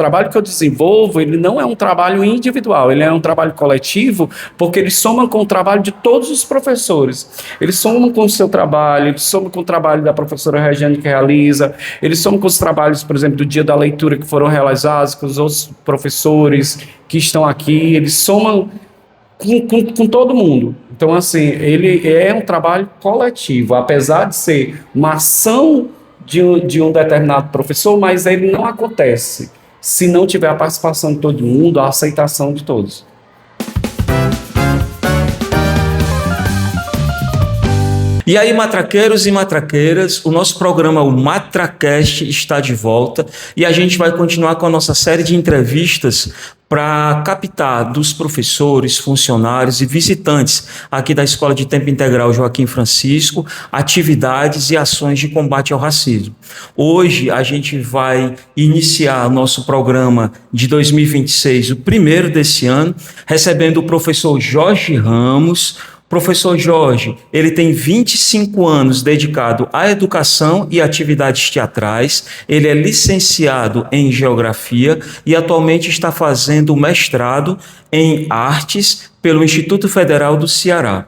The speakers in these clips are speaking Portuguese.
trabalho que eu desenvolvo, ele não é um trabalho individual, ele é um trabalho coletivo, porque ele soma com o trabalho de todos os professores. Eles somam com o seu trabalho, eles somam com o trabalho da professora Regiane que realiza, eles somam com os trabalhos, por exemplo, do dia da leitura que foram realizados, com os outros professores que estão aqui, eles somam com todo mundo. Então, assim, ele é um trabalho coletivo, apesar de ser uma ação de um determinado professor, mas ele não acontece se não tiver a participação de todo mundo, a aceitação de todos. E aí, matraqueiros e matraqueiras, o nosso programa, o MatraCast, está de volta e a gente vai continuar com a nossa série de entrevistas para captar dos professores, funcionários e visitantes aqui da Escola de Tempo Integral Joaquim Francisco atividades e ações de combate ao racismo. Hoje a gente vai iniciar nosso programa de 2026, o primeiro desse ano, recebendo o professor Jorge Ramos. Professor Jorge, ele tem 25 anos dedicado à educação e atividades teatrais, ele é licenciado em Geografia e atualmente está fazendo mestrado em Artes pelo Instituto Federal do Ceará.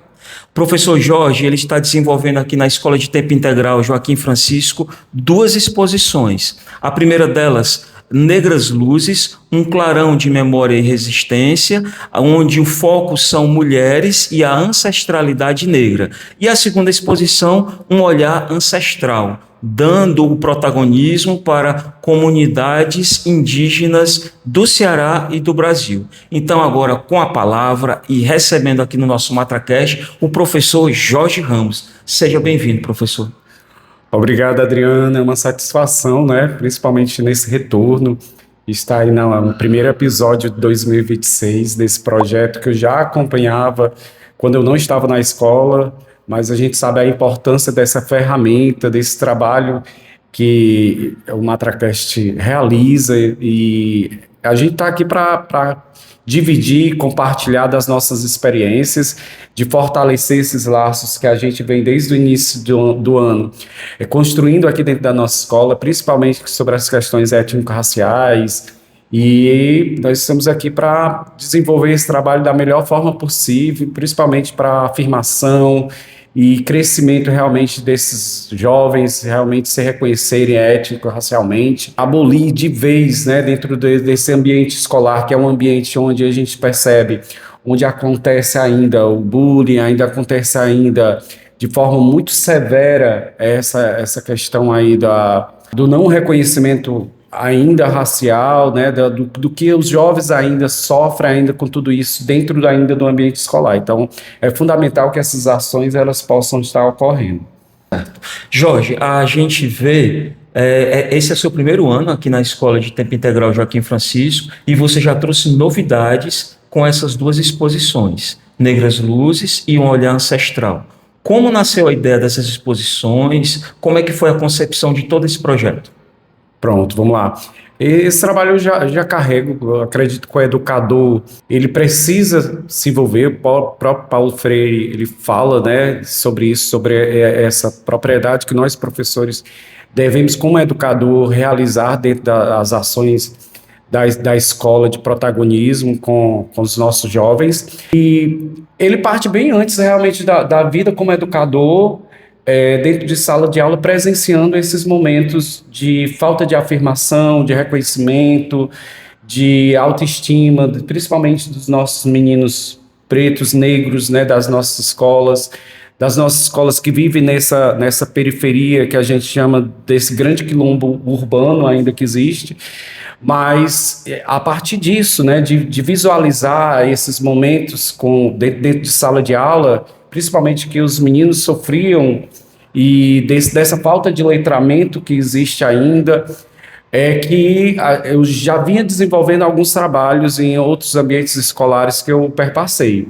Professor Jorge, ele está desenvolvendo aqui na Escola de Tempo Integral Joaquim Francisco 2 exposições. A primeira delas, Negras Luzes, um clarão de memória e resistência, onde o foco são mulheres e a ancestralidade negra. E a segunda exposição, um olhar ancestral, dando o protagonismo para comunidades indígenas do Ceará e do Brasil. Então, agora, com a palavra e recebendo aqui no nosso MatraCast, o professor Jorge Ramos. Seja bem-vindo, professor. Obrigado, Adriana. É uma satisfação, né? Principalmente nesse retorno. Estar aí no primeiro episódio de 2026 desse projeto que eu já acompanhava quando eu não estava na escola, mas a gente sabe a importância dessa ferramenta, desse trabalho que o MatraCast realiza e a gente está aqui para dividir, compartilhar das nossas experiências, de fortalecer esses laços que a gente vem desde o início do ano, construindo aqui dentro da nossa escola, principalmente sobre as questões étnico-raciais, e nós estamos aqui para desenvolver esse trabalho da melhor forma possível, principalmente para afirmação e crescimento realmente desses jovens, realmente se reconhecerem étnico-racialmente, abolir de vez, né, dentro desse ambiente escolar, que é um ambiente onde a gente percebe, onde acontece ainda o bullying, ainda acontece ainda de forma muito severa essa questão aí do não reconhecimento ainda racial, né, do que os jovens ainda sofrem ainda com tudo isso dentro ainda do ambiente escolar. Então, é fundamental que essas ações elas possam estar ocorrendo. Jorge, a gente vê, esse é o seu primeiro ano aqui na Escola de Tempo Integral Joaquim Francisco e você já trouxe novidades com essas 2 exposições, Negras Luzes e um olhar ancestral. Como nasceu a ideia dessas exposições? Como é que foi a concepção de todo esse projeto? Pronto, vamos lá. Esse trabalho eu já carrego, eu acredito que o educador, ele precisa se envolver, o próprio Paulo Freire, ele fala, né, sobre isso, sobre essa propriedade que nós, professores, devemos, como educador, realizar dentro das ações da escola de protagonismo com os nossos jovens. E ele parte bem antes, realmente, da vida como educador, dentro de sala de aula, presenciando esses momentos de falta de afirmação, de reconhecimento, de autoestima, principalmente dos nossos meninos pretos, negros, né, das nossas escolas que vivem nessa periferia que a gente chama desse grande quilombo urbano ainda que existe, mas a partir disso, né, de visualizar esses momentos dentro de sala de aula, principalmente que os meninos sofriam e dessa falta de letramento que existe ainda, que eu já vinha desenvolvendo alguns trabalhos em outros ambientes escolares que eu perpassei.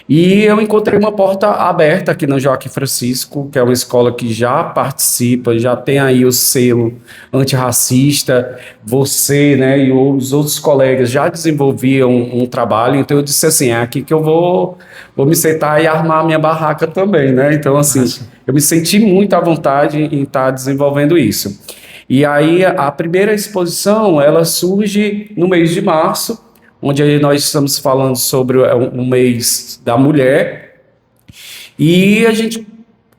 E eu encontrei uma porta aberta aqui no Joaquim Francisco, que é uma escola que já participa, já tem aí o selo antirracista. Você, né, e os outros colegas já desenvolviam um trabalho, então eu disse assim, é aqui que eu vou me sentar e armar a minha barraca também, né? Então, assim, eu me senti muito à vontade em estar desenvolvendo isso. E aí a primeira exposição, ela surge no mês de março, onde aí nós estamos falando sobre o mês da mulher, e a gente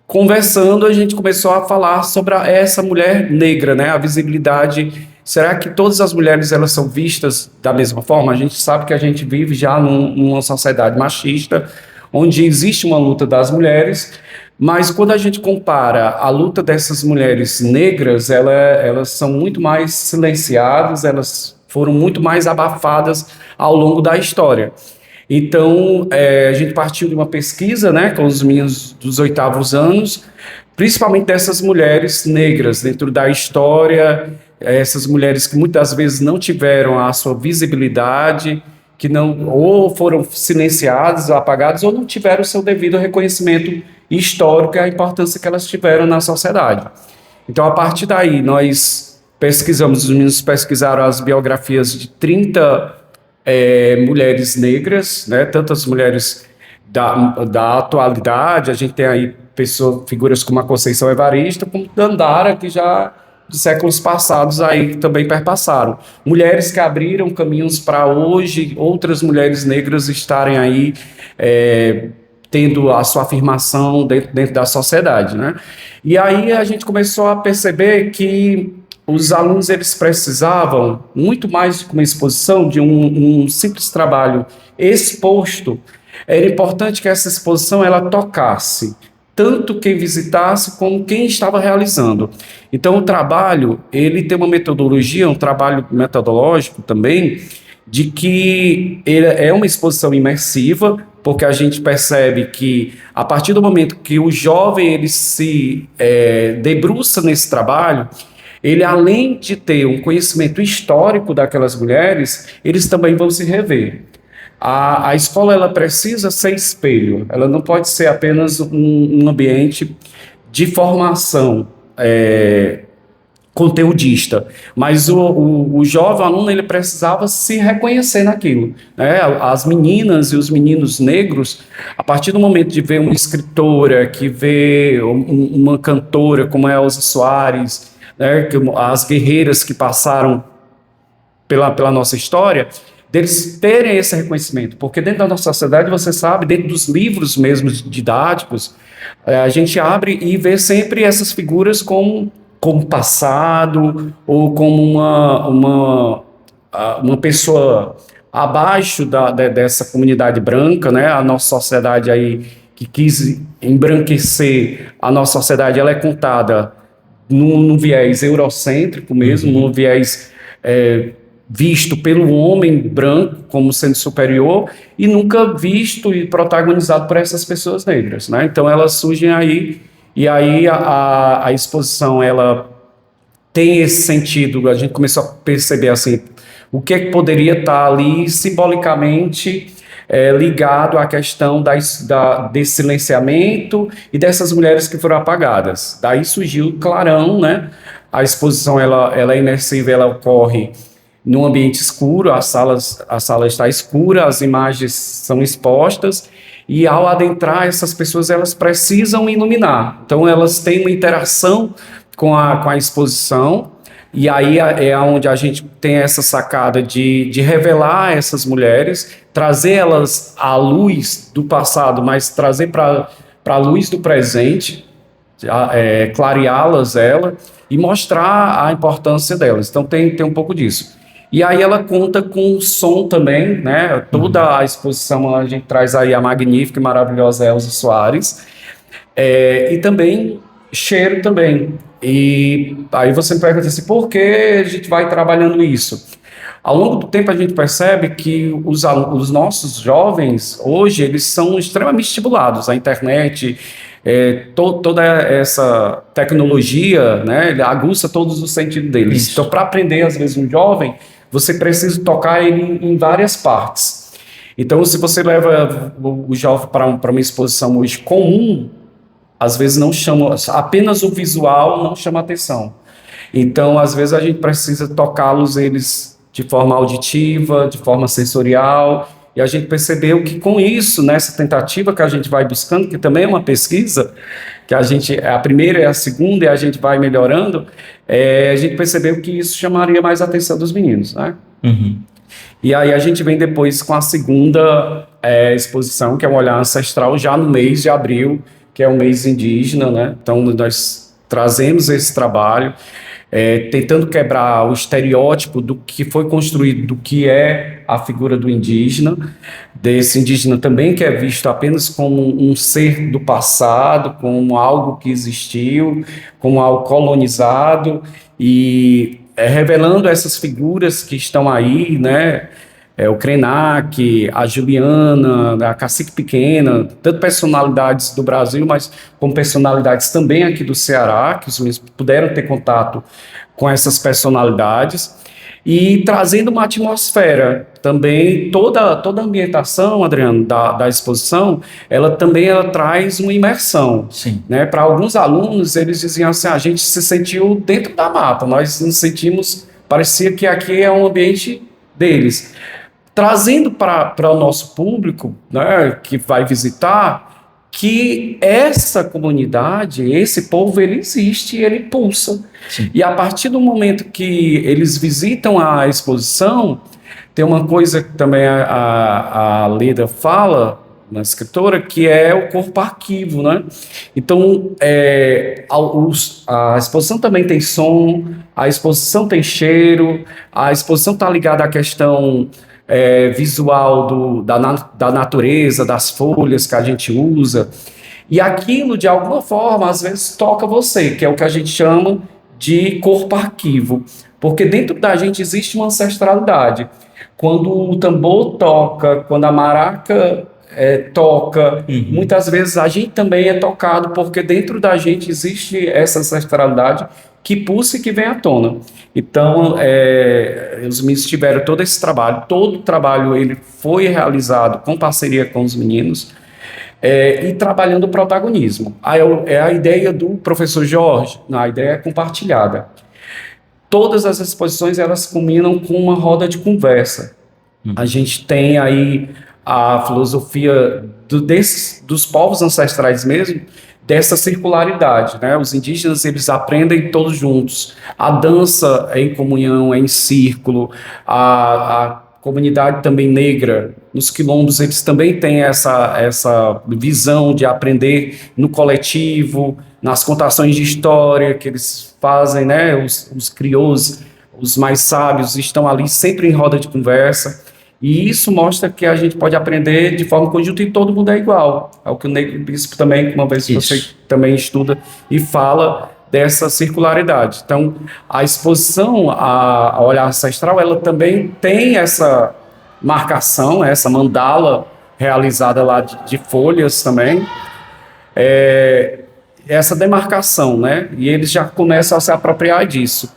conversando, a gente começou a falar sobre essa mulher negra, né? A visibilidade. Será que todas as mulheres elas são vistas da mesma forma? A gente sabe que a gente vive já numa sociedade machista, onde existe uma luta das mulheres, mas quando a gente compara a luta dessas mulheres negras, elas são muito mais silenciadas, elas foram muito mais abafadas ao longo da história. Então, a gente partiu de uma pesquisa, né, com os meninos dos 8º anos, principalmente dessas mulheres negras dentro da história, essas mulheres que muitas vezes não tiveram a sua visibilidade, que não ou foram silenciadas, apagadas, ou não tiveram o seu devido reconhecimento histórico e a importância que elas tiveram na sociedade. Então, a partir daí, nós pesquisamos, os meninos pesquisaram as biografias de 30 mulheres negras, né, tantas mulheres da atualidade, a gente tem aí figuras como a Conceição Evaristo, como Dandara, que já de séculos passados aí também perpassaram. Mulheres que abriram caminhos para hoje outras mulheres negras estarem aí tendo a sua afirmação dentro da sociedade, né? E aí a gente começou a perceber que os alunos eles precisavam muito mais de uma exposição, de um simples trabalho exposto. Era importante que essa exposição ela tocasse tanto quem visitasse como quem estava realizando. Então o trabalho ele tem uma metodologia, um trabalho metodológico também, de que ele é uma exposição imersiva, porque a gente percebe que a partir do momento que o jovem ele se debruça nesse trabalho, ele, além de ter um conhecimento histórico daquelas mulheres, eles também vão se rever. A escola ela precisa ser espelho, ela não pode ser apenas um ambiente de formação conteudista, mas o jovem aluno ele precisava se reconhecer naquilo, né? As meninas e os meninos negros, a partir do momento de ver uma escritora, que vê uma cantora como a Elza Soares, né, as guerreiras que passaram pela nossa história, deles terem esse reconhecimento, porque dentro da nossa sociedade, você sabe, dentro dos livros mesmo didáticos, a gente abre e vê sempre essas figuras como passado, ou como uma pessoa abaixo dessa comunidade branca, né? A nossa sociedade aí, que quis embranquecer a nossa sociedade, ela é contada num viés eurocêntrico mesmo, num viés visto pelo homem branco como sendo superior e nunca visto e protagonizado por essas pessoas negras, né? Então elas surgem aí, e aí a exposição ela tem esse sentido, a gente começou a perceber assim, o que é que poderia estar ali simbolicamente ligado à questão desse silenciamento e dessas mulheres que foram apagadas. Daí surgiu o Clarão, né? A exposição ela é imersiva, ela ocorre num ambiente escuro, a sala está escura, as imagens são expostas, e ao adentrar essas pessoas elas precisam iluminar. Então elas têm uma interação com a exposição, e aí é onde a gente tem essa sacada de revelar essas mulheres, trazer elas à luz do passado, mas trazer para a luz do presente, clareá-las e mostrar a importância delas. Então tem um pouco disso. E aí ela conta com som também, né? Toda a exposição a gente traz aí a magnífica e maravilhosa Elza Soares, e também cheiro também. E aí você me pergunta assim, por que a gente vai trabalhando isso? Ao longo do tempo a gente percebe que os nossos jovens hoje eles são extremamente estimulados. A internet, toda essa tecnologia, né, ele aguça todos os sentidos deles. Isso. Então, para aprender, às vezes, um jovem, você precisa tocar ele em várias partes. Então, se você leva o jovem para uma exposição hoje comum, às vezes não chama, apenas o visual não chama atenção. Então, às vezes, a gente precisa tocá-los eles de forma auditiva, de forma sensorial, e a gente percebeu que com isso, nessa tentativa que a gente vai buscando, que também é uma pesquisa, que a primeira e a segunda, e a gente vai melhorando, a gente percebeu que isso chamaria mais a atenção dos meninos, né? Uhum. E aí a gente vem depois com a segunda exposição, que é um olhar ancestral, já no mês de abril, que é o mês indígena, né? Então nós trazemos esse trabalho, tentando quebrar o estereótipo do que foi construído, do que é a figura do indígena, desse indígena também que é visto apenas como um ser do passado, como algo que existiu, como algo colonizado, e revelando essas figuras que estão aí, né? O Krenak, a Juliana, a Cacique Pequena, tanto personalidades do Brasil, mas como personalidades também aqui do Ceará, que os meninos puderam ter contato com essas personalidades, e trazendo uma atmosfera também, toda a ambientação, Adriano, da exposição, ela traz uma imersão. Sim. Né? Para alguns alunos, eles diziam assim, a gente se sentiu dentro da mata, nós nos sentimos, parecia que aqui é um ambiente deles. Trazendo para o nosso público, né, que vai visitar, que essa comunidade, esse povo, ele existe, ele pulsa. Sim. E a partir do momento que eles visitam a exposição, tem uma coisa que também a Leda fala, uma escritora, que é o corpo arquivo, né? Então, a exposição também tem som, a exposição tem cheiro, a exposição está ligada à questão visual da natureza, das folhas que a gente usa, e aquilo, de alguma forma, às vezes toca você, que é o que a gente chama de corpo arquivo, porque dentro da gente existe uma ancestralidade. Quando o tambor toca, quando a maraca toca, muitas vezes a gente também é tocado, porque dentro da gente existe essa ancestralidade que pulsa e que vem à tona. Então, os meninos tiveram todo o trabalho ele foi realizado com parceria com os meninos, e trabalhando o protagonismo. É a ideia do professor Jorge, a ideia é compartilhada. Todas as exposições, elas culminam com uma roda de conversa. A gente tem aí a filosofia dos povos ancestrais mesmo, dessa circularidade, né? Os indígenas, eles aprendem todos juntos. A dança é em comunhão, é em círculo. A comunidade também negra, nos quilombos, eles também têm essa visão de aprender no coletivo, nas contações de história que eles fazem, né? Os crioulos, os mais sábios, estão ali sempre em roda de conversa. E isso mostra que a gente pode aprender de forma conjunta e todo mundo é igual. É o que o Negro Bispo também, uma vez você também estuda e fala dessa circularidade. Então, a exposição, a Olhar Ancestral, ela também tem essa marcação, essa mandala realizada lá de folhas também, essa demarcação, né? E eles já começam a se apropriar disso.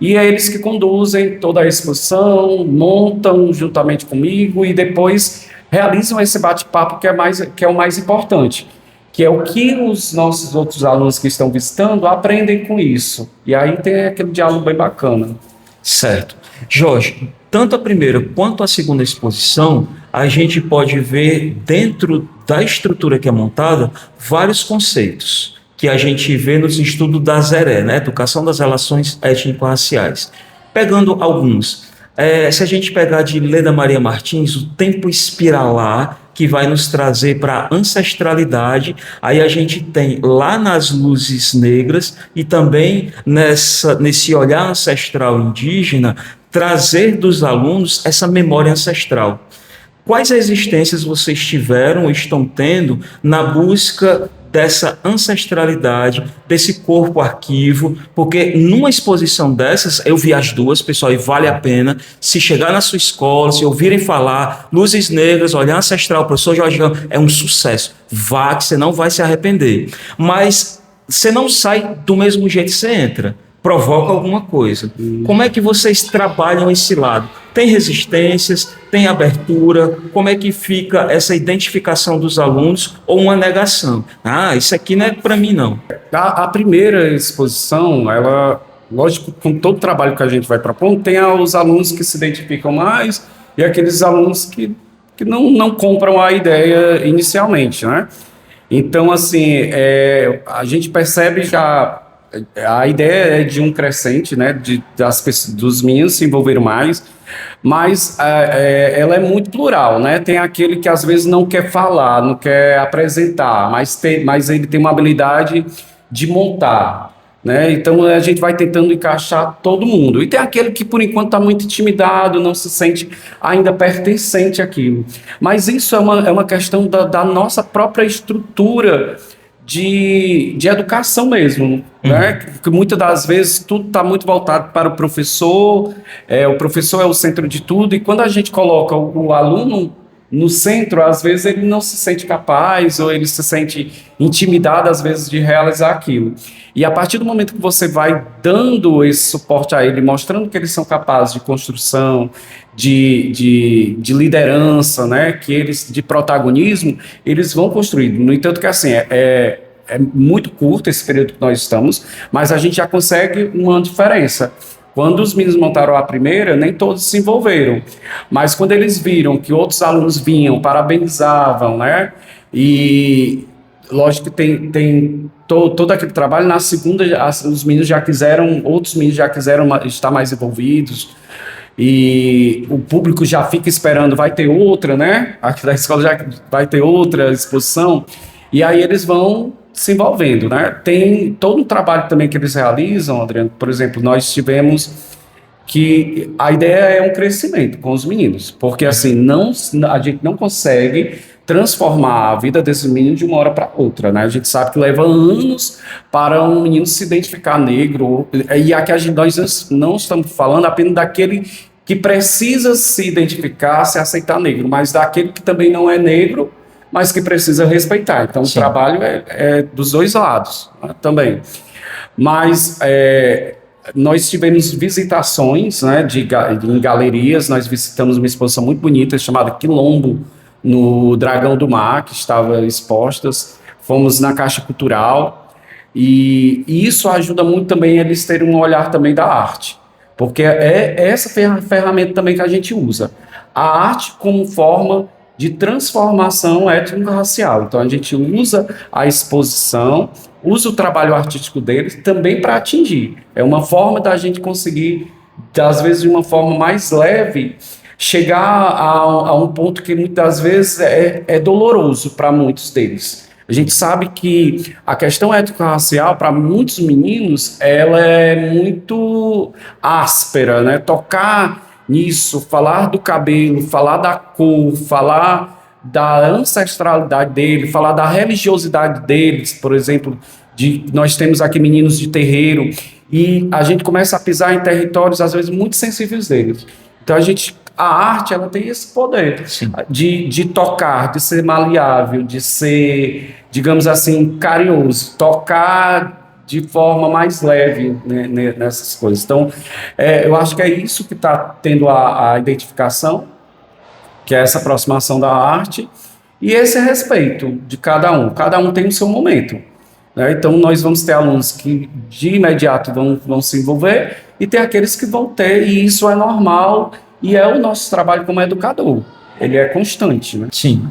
E é eles que conduzem toda a exposição, montam juntamente comigo e depois realizam esse bate-papo que é o mais importante, que é o que os nossos outros alunos que estão visitando aprendem com isso. E aí tem aquele diálogo bem bacana. Certo. Jorge, tanto a primeira quanto a segunda exposição, a gente pode ver dentro da estrutura que é montada vários conceitos que a gente vê nos estudos da ZERE, né? Educação das Relações Étnico-Raciais. Pegando alguns, se a gente pegar de Leda Maria Martins, o tempo espiralar, que vai nos trazer para a ancestralidade, aí a gente tem lá nas luzes negras e também nesse olhar ancestral indígena, trazer dos alunos essa memória ancestral. Quais existências vocês tiveram ou estão tendo na busca dessa ancestralidade, desse corpo arquivo, porque numa exposição dessas, eu vi as duas, pessoal, e vale a pena, se chegar na sua escola, se ouvirem falar, Luzes Negras, Olhar Ancestral, professor Jorge, é um sucesso, vá que você não vai se arrepender, mas você não sai do mesmo jeito que você entra, provoca alguma coisa. Como é que vocês trabalham esse lado? Tem resistências, tem abertura, como é que fica essa identificação dos alunos ou uma negação? Ah, isso aqui não é para mim, não. A primeira exposição, ela, lógico, com todo o trabalho que a gente vai propondo, tem os alunos que se identificam mais e aqueles alunos que não compram a ideia inicialmente, né? Então, assim, a gente percebe já a ideia é de um crescente, né, dos meninos se envolverem mais, mas ela é muito plural, né? Tem aquele que às vezes não quer falar, não quer apresentar, mas ele tem uma habilidade de montar, né? Então a gente vai tentando encaixar todo mundo. E tem aquele que por enquanto está muito intimidado, não se sente ainda pertencente àquilo. Mas isso é uma questão da nossa própria estrutura de educação mesmo, né? Que muitas das vezes tudo está muito voltado para o professor é o centro de tudo, e quando a gente coloca o aluno no centro, às vezes ele não se sente capaz, ou ele se sente intimidado, às vezes, de realizar aquilo. E a partir do momento que você vai dando esse suporte a ele, mostrando que eles são capazes de construção, de liderança, né, que eles, de protagonismo, eles vão construindo. No entanto, que assim, é muito curto esse período que nós estamos, mas a gente já consegue uma diferença. Quando os meninos montaram a primeira, nem todos se envolveram, mas quando eles viram que outros alunos vinham, parabenizavam, né, e lógico que tem todo aquele trabalho, na segunda os meninos já quiseram, outros meninos já quiseram estar mais envolvidos, e o público já fica esperando, vai ter outra, né? Aqui da escola já vai ter outra exposição, e aí eles vão se envolvendo, né? Tem todo um trabalho também que eles realizam, Adriano. Por exemplo, nós tivemos que a ideia é um crescimento com os meninos, porque assim, a gente não consegue transformar a vida desse menino de uma hora para outra, né? A gente sabe que leva anos para um menino se identificar negro, e aqui nós não estamos falando apenas daquele que precisa se identificar, se aceitar negro, mas daquele que também não é negro, mas que precisa respeitar. Então, Sim. O trabalho é dos dois lados, né, também. Mas nós tivemos visitações, né, em galerias. Nós visitamos uma exposição muito bonita chamada Quilombo, no Dragão do Mar, que estava expostas. Fomos na Caixa Cultural, e isso ajuda muito também eles terem um olhar também da arte, porque é essa ferramenta também que a gente usa. A arte como forma de transformação étnico-racial. Então, a gente usa a exposição, usa o trabalho artístico deles também para atingir. É uma forma da gente conseguir, às vezes, de uma forma mais leve, chegar a um ponto que muitas vezes é doloroso para muitos deles. A gente sabe que a questão étnico-racial, para muitos meninos, ela é muito áspera, né? Tocar nisso, falar do cabelo, falar da cor, falar da ancestralidade dele, falar da religiosidade deles, por exemplo, nós temos aqui meninos de terreiro, e a gente começa a pisar em territórios, às vezes, muito sensíveis deles. Então, a arte, ela tem esse poder de tocar, de ser maleável, de ser, digamos assim, carinhoso, tocar de forma mais leve, né, nessas coisas. Então, eu acho que é isso que está tendo a identificação, que é essa aproximação da arte, e esse respeito de cada um tem o seu momento, né? Então, nós vamos ter alunos que de imediato vão se envolver, e tem aqueles que vão ter, e isso é normal, e é o nosso trabalho como educador, ele é constante, né? Sim.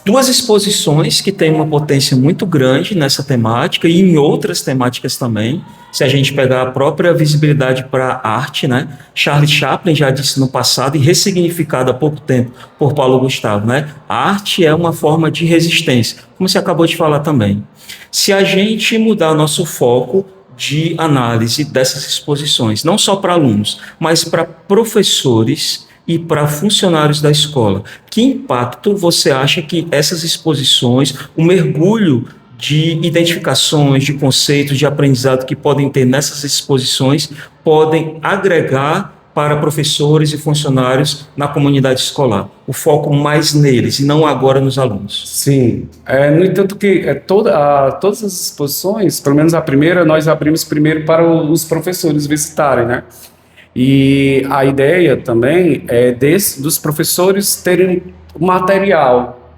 Duas exposições que têm uma potência muito grande nessa temática e em outras temáticas também. Se a gente pegar a própria visibilidade para a arte, né? Charlie Chaplin já disse no passado e ressignificado há pouco tempo por Paulo Gustavo, né? A arte é uma forma de resistência, como você acabou de falar também. Se a gente mudar nosso foco de análise dessas exposições, não só para alunos, mas para professores e para funcionários da escola, que impacto você acha que essas exposições, o mergulho de identificações, de conceitos, de aprendizado que podem ter nessas exposições, podem agregar para professores e funcionários na comunidade escolar? O foco mais neles e não agora nos alunos. Sim. No entanto que todas as exposições, pelo menos a primeira, nós abrimos primeiro para os professores visitarem, né? E a ideia também dos professores terem material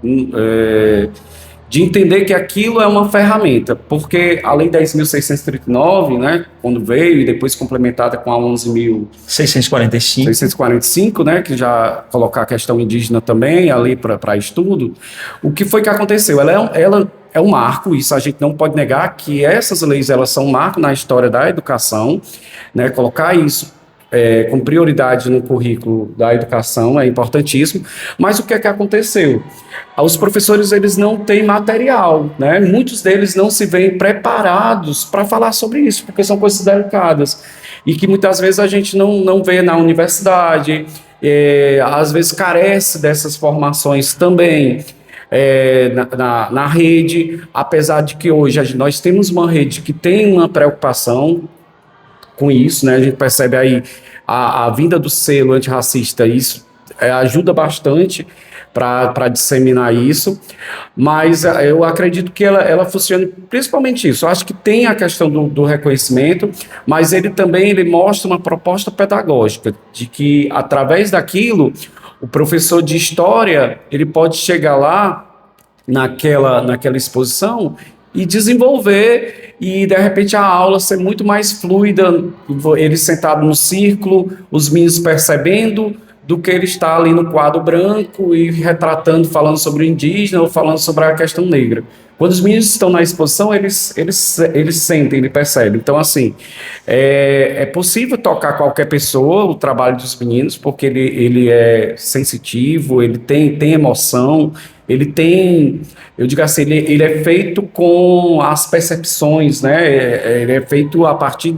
de entender que aquilo é uma ferramenta, porque a Lei 10.639, né, quando veio e depois complementada com a 11.645, né, que já colocar a questão indígena também, a lei para estudo, o que foi que aconteceu? Ela é um marco, isso a gente não pode negar, que essas leis elas são um marco na história da educação, né, colocar isso com prioridade no currículo da educação é importantíssimo, mas o que é que aconteceu? Os professores eles não têm material, né? Muitos deles não se veem preparados para falar sobre isso, porque são coisas delicadas e que muitas vezes a gente não vê na universidade, às vezes carece dessas formações também. Na rede, apesar de que hoje nós temos uma rede que tem uma preocupação com isso, né? A gente percebe aí a vinda do selo antirracista, isso ajuda bastante para disseminar isso, mas eu acredito que ela funciona principalmente isso. Eu acho que tem a questão do reconhecimento, mas ele também mostra uma proposta pedagógica, de que através daquilo, o professor de história ele pode chegar lá naquela exposição e desenvolver e de repente a aula ser muito mais fluida, ele sentado no círculo, os meninos percebendo, do que ele estar ali no quadro branco e retratando, falando sobre o indígena ou falando sobre a questão negra. Quando os meninos estão na exposição, eles sentem, eles percebem. Então, assim, é possível tocar qualquer pessoa, o trabalho dos meninos, porque ele é sensitivo, ele tem emoção, ele tem, eu digo assim, ele é feito com as percepções, né? Ele é feito a partir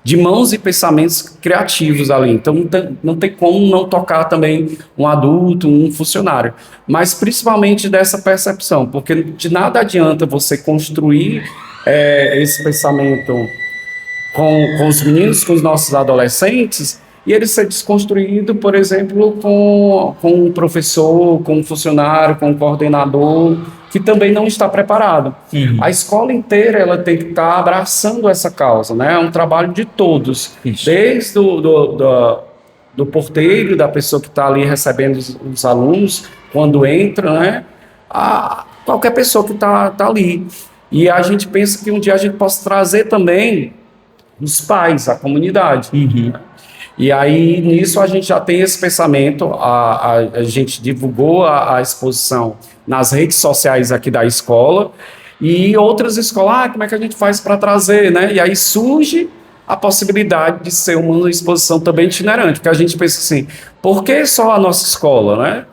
de mãos e pensamentos criativos ali. Então, não tem como não tocar também um adulto, um funcionário. Mas, principalmente dessa percepção, porque de nada adianta você construir esse pensamento com os meninos, com os nossos adolescentes, e ele ser desconstruído, por exemplo, com um professor, com um funcionário, com um coordenador, que também não está preparado. Uhum. A escola inteira ela tem que estar abraçando essa causa, né? É um trabalho de todos, isso. Desde do porteiro, da pessoa que está ali recebendo os alunos, quando entra, né? A qualquer pessoa que está ali. E a gente pensa que um dia a gente possa trazer também os pais, a comunidade. Uhum. E aí, nisso, a gente já tem esse pensamento, a gente divulgou a exposição nas redes sociais aqui da escola, e outras escolas, como é que a gente faz para trazer, né? E aí surge a possibilidade de ser uma exposição também itinerante, porque a gente pensa assim, por que só a nossa escola, né?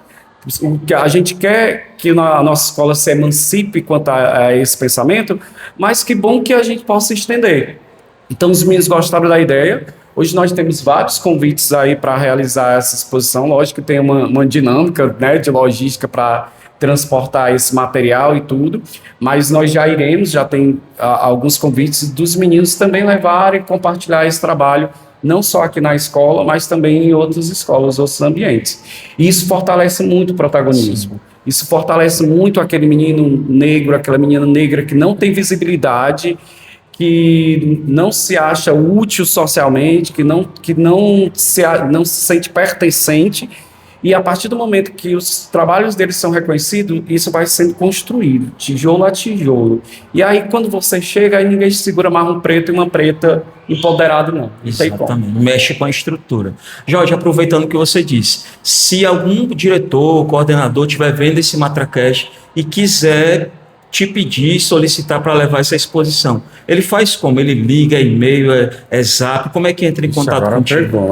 A gente quer que a nossa escola se emancipe quanto a esse pensamento, mas que bom que a gente possa estender. Então, os meninos gostaram da ideia. Hoje nós temos vários convites aí para realizar essa exposição. Lógico que tem uma dinâmica, né, de logística para transportar esse material e tudo, mas nós já tem alguns convites dos meninos também levarem e compartilhar esse trabalho, não só aqui na escola, mas também em outras escolas, outros ambientes. E isso fortalece muito o protagonismo. Sim. Isso fortalece muito aquele menino negro, aquela menina negra que não tem visibilidade, que não se acha útil socialmente, que não se sente pertencente, e a partir do momento que os trabalhos deles são reconhecidos, isso vai sendo construído, tijolo a tijolo. E aí, quando você chega, aí ninguém segura mais um preto e uma preta empoderado, não. Exatamente, mexe com a estrutura. Jorge, aproveitando o que você disse, se algum diretor, coordenador estiver vendo esse MatraCast e quiser te pedir, solicitar para levar essa exposição, ele faz como? Ele liga, e-mail, zap, como é que entra em contato contigo?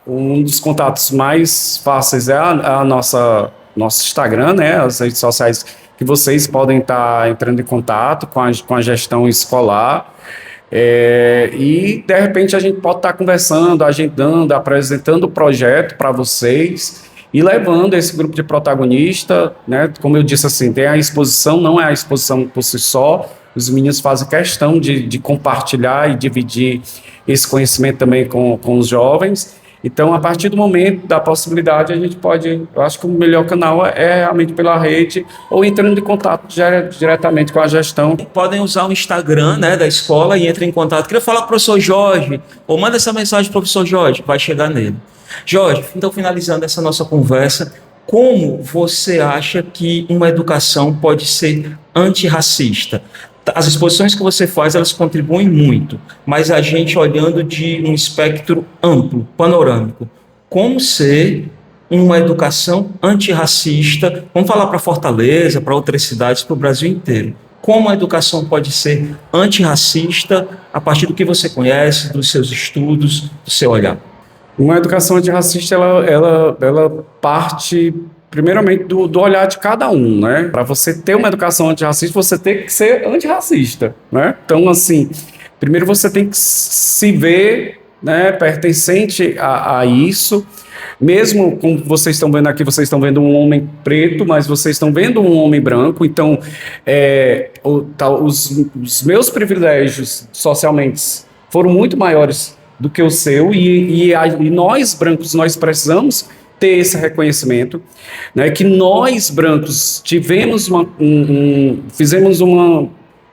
Um dos contatos mais fáceis é nosso Instagram, né? As redes sociais que vocês podem estar entrando em contato com a gestão escolar. E, de repente, a gente pode estar conversando, agendando, apresentando o projeto para vocês e levando esse grupo de protagonistas, né? Como eu disse, assim, tem a exposição, não é a exposição por si só, os meninos fazem questão de compartilhar e dividir esse conhecimento também com os jovens. Então, a partir do momento da possibilidade, a gente pode, eu acho que o melhor canal é realmente pela rede ou entrando em contato diretamente com a gestão. Podem usar o Instagram, né, da escola e entrem em contato. Queria falar com o professor Jorge, ou manda essa mensagem para o professor Jorge, vai chegar nele. Jorge, então finalizando essa nossa conversa, como você acha que uma educação pode ser antirracista? As exposições que você faz, elas contribuem muito, mas a gente olhando de um espectro amplo, panorâmico, como ser uma educação antirracista, vamos falar para Fortaleza, para outras cidades, para o Brasil inteiro. Como a educação pode ser antirracista a partir do que você conhece, dos seus estudos, do seu olhar? Uma educação antirracista, ela parte primeiramente do olhar de cada um, né? Para você ter uma educação antirracista, você tem que ser antirracista, né? Então, assim, primeiro você tem que se ver, né, pertencente a isso. Mesmo como vocês estão vendo aqui, vocês estão vendo um homem preto, mas vocês estão vendo um homem branco. Então, os meus privilégios socialmente foram muito maiores do que o seu, e nós brancos, nós precisamos ter esse reconhecimento, né, que nós brancos tivemos fizemos uma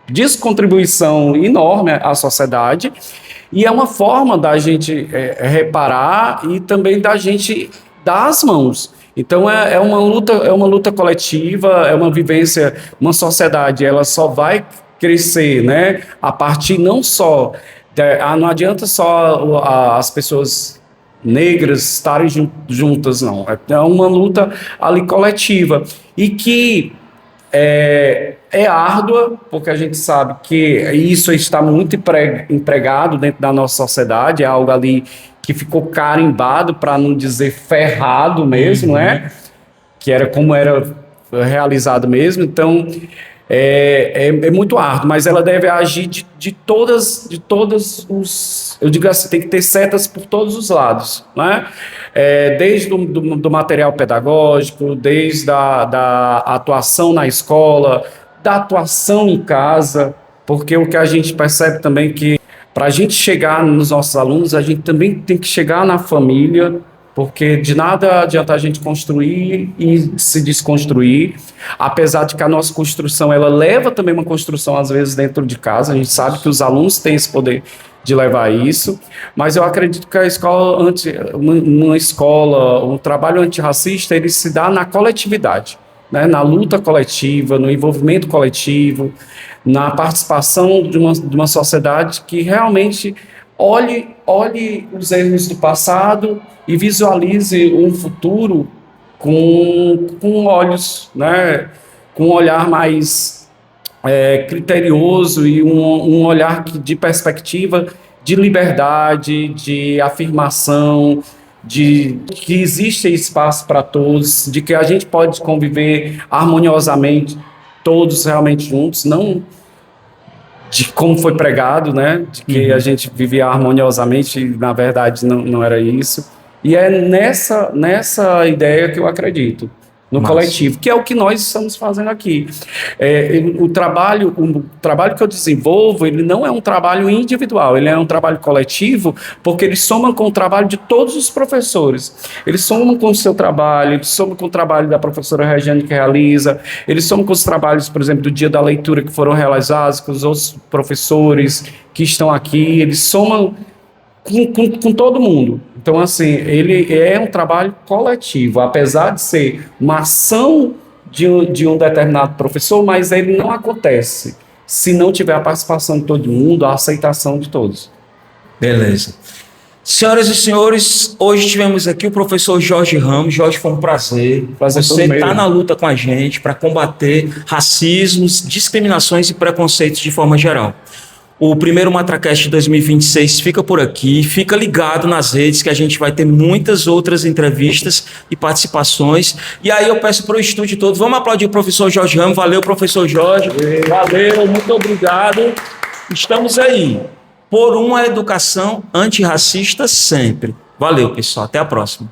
descontribuição enorme à sociedade, e é uma forma da gente reparar e também da gente dar as mãos. Então é uma luta coletiva, é uma vivência, uma sociedade, ela só vai crescer, né, a partir não só não adianta só as pessoas negras estarem juntas, não. É uma luta ali coletiva e que é árdua, porque a gente sabe que isso está muito empregado dentro da nossa sociedade, é algo ali que ficou carimbado, para não dizer ferrado mesmo, né? Que era como era realizado mesmo. Então, é muito árduo, mas ela deve agir de todas os... Eu digo assim, tem que ter setas por todos os lados, né? Desde do material pedagógico, desde da atuação na escola, da atuação em casa, porque o que a gente percebe também que para a gente chegar nos nossos alunos, a gente também tem que chegar na família, porque de nada adianta a gente construir e se desconstruir, apesar de que a nossa construção, ela leva também uma construção, às vezes, dentro de casa. A gente sabe que os alunos têm esse poder de levar isso, mas eu acredito que uma escola, um trabalho antirracista, ele se dá na coletividade, né? Na luta coletiva, no envolvimento coletivo, na participação de uma sociedade que realmente olhe os erros do passado e visualize um futuro com olhos, né, com um olhar mais criterioso e um olhar de perspectiva de liberdade, de afirmação, de que existe espaço para todos, de que a gente pode conviver harmoniosamente, todos realmente juntos, não de como foi pregado, né? De que a gente vivia harmoniosamente, e na verdade não era isso. E é nessa ideia que eu acredito, no coletivo, que é o que nós estamos fazendo aqui. O trabalho que eu desenvolvo, ele não é um trabalho individual, ele é um trabalho coletivo, porque ele soma com o trabalho de todos os professores. Eles somam com o seu trabalho, eles somam com o trabalho da professora Regiane, que realiza, eles somam com os trabalhos, por exemplo, do dia da leitura, que foram realizados, com os outros professores que estão aqui, eles somam com todo mundo. Então, assim, ele é um trabalho coletivo, apesar de ser uma ação de um determinado professor, mas ele não acontece se não tiver a participação de todo mundo, a aceitação de todos. Beleza. Senhoras e senhores, hoje tivemos aqui o professor Jorge Ramos. Jorge, foi um prazer. Você está na luta com a gente para combater racismos, discriminações e preconceitos de forma geral. O primeiro MatraCast 2026 fica por aqui, fica ligado nas redes que a gente vai ter muitas outras entrevistas e participações. E aí eu peço para o estúdio todo, vamos aplaudir o professor Jorge Ramos. Valeu, professor Jorge. Valeu, muito obrigado. Estamos aí por uma educação antirracista sempre. Valeu, pessoal. Até a próxima.